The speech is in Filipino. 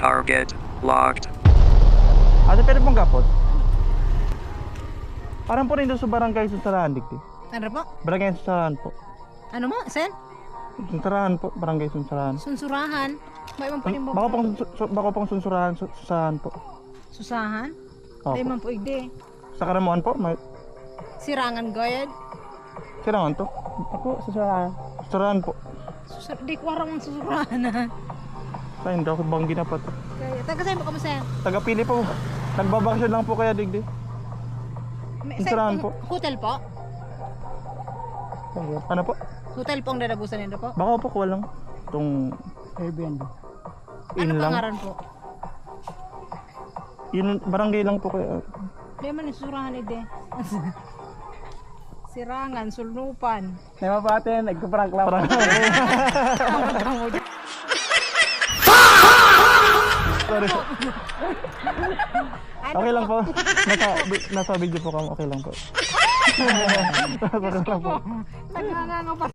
Target locked. Ate, pwede pong gapot? Parang po rin doon sa barangay Sunsarahan, digdi. Ano po? Barangay Sunsarahan po. Ano mo, Sen? Sunsarahan po, barangay Sunsarahan. Sunsurahan? May ibang pwedeng Baka pong Sunsurahan, Susahan po. Susahan? Opo. May man po igde. Sa Karamuan po, may Sirangan goyed. sirangan to. Ako, Sunsurahan. Sunsarahan po. Di ko arang susurahan na. Sa hindi ako bang ginapat. Kaya, taga sa'yo mo kamo, Sen? Taga-Pili po. Nagbabakasyon lang po kaya digdi. Sunsurahan po. Hotel po? Ano po? Hotel po ang dadagusan nito po? Baka po kuha lang. Itong Airbnb. Ano lang. pangaran po? Yun, barangay lang po kaya. Di man susurahan igde. Sirangan, sulnupan. Nema pa atin, nagkaprank lang. Parang sorry po. Okay lang po. Nasa video po kami. Okay lang po. Nagnganga pa.